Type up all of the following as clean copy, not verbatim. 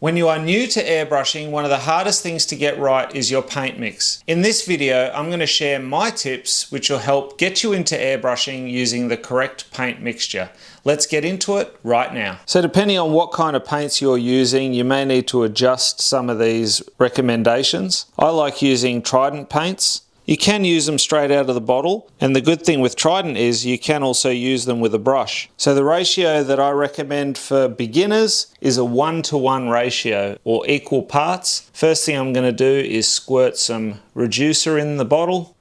When you are new to airbrushing, one of the hardest things to get right is your paint mix. In this video, I'm going to share my tips which will help get you into airbrushing using the correct paint mixture. Let's get into it right now. So depending on what kind of paints you're using, you may need to adjust some of these recommendations. I like using Trident paints. You can use them straight out of the bottle, and the good thing with Trident is you can also use them with a brush. So the ratio that I recommend for beginners is a 1-to-1 ratio, or equal parts. First thing I'm going to do is squirt some reducer in the bottle.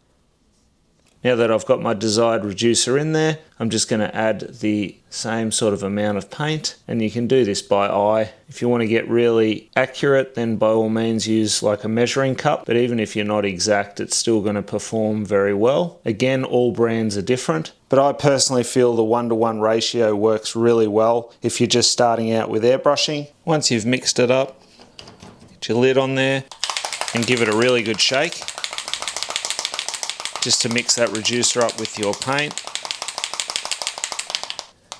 Now that I've got my desired reducer in there, I'm just going to add the same sort of amount of paint, and you can do this by eye. If you want to get really accurate, then by all means use like a measuring cup, but even if you're not exact, it's still going to perform very well. Again, all brands are different, but I personally feel the 1-to-1 ratio works really well if you're just starting out with airbrushing. Once you've mixed it up, get your lid on there and give it a really good shake, just to mix that reducer up with your paint,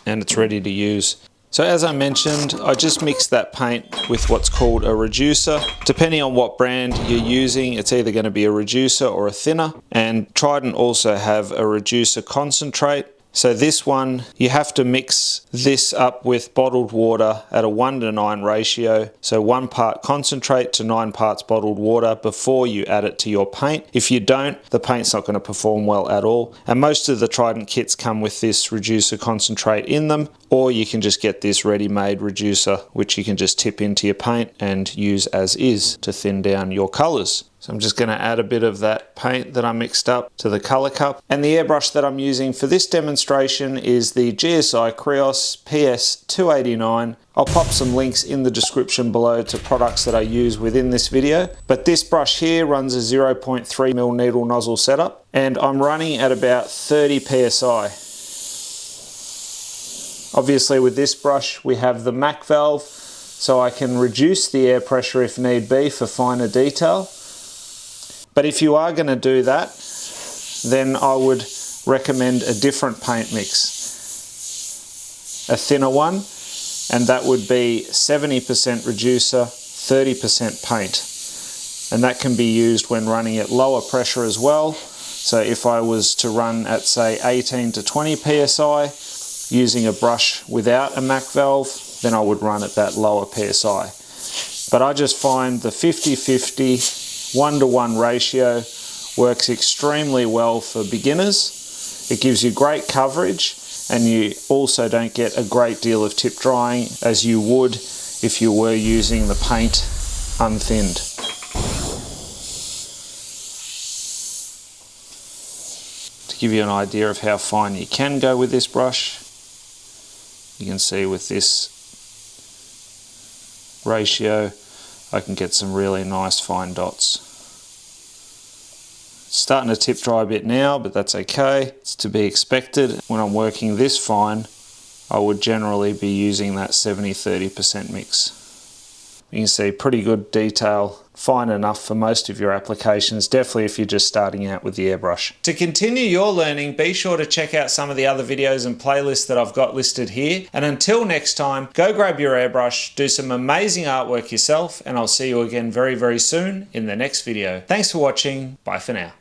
and it's ready to use. So as I mentioned, I just mixed that paint with what's called a reducer. Depending on what brand you're using, it's either going to be a reducer or a thinner, and Trident also have a reducer concentrate. So this one, you have to mix this up with bottled water at a 1-to-9 ratio. So 1 part concentrate to 9 parts bottled water before you add it to your paint. If you don't, the paint's not going to perform well at all. And most of the Trident kits come with this reducer concentrate in them, or you can just get this ready-made reducer, which you can just tip into your paint and use as is to thin down your colors. So I'm just going to add a bit of that paint that I mixed up to the color cup. And the airbrush that I'm using for this demonstration is the GSI Krios PS289. I'll pop some links in the description below to products that I use within this video. But this brush here runs a 0.3mm needle nozzle setup, and I'm running at about 30 psi. Obviously with this brush we have the MAC valve, so I can reduce the air pressure if need be for finer detail. But if you are going to do that, then I would recommend a different paint mix. A thinner one, and that would be 70% reducer, 30% paint. And that can be used when running at lower pressure as well. So if I was to run at say 18 to 20 psi, using a brush without a MAC valve, then I would run at that lower psi. But I just find the 50-50 1-to-1 ratio works extremely well for beginners. It gives you great coverage, and you also don't get a great deal of tip drying as you would if you were using the paint unthinned. To give you an idea of how fine you can go with this brush, you can see with this ratio I can get some really nice fine dots. It's starting to tip dry a bit now, but that's okay. It's to be expected. When I'm working this fine, I would generally be using that 70-30% mix. You can see pretty good detail, fine enough for most of your applications, definitely if you're just starting out with the airbrush. To continue your learning, be sure to check out some of the other videos and playlists that I've got listed here. And until next time, go grab your airbrush, do some amazing artwork yourself, and I'll see you again very, very soon in the next video. Thanks for watching. Bye for now.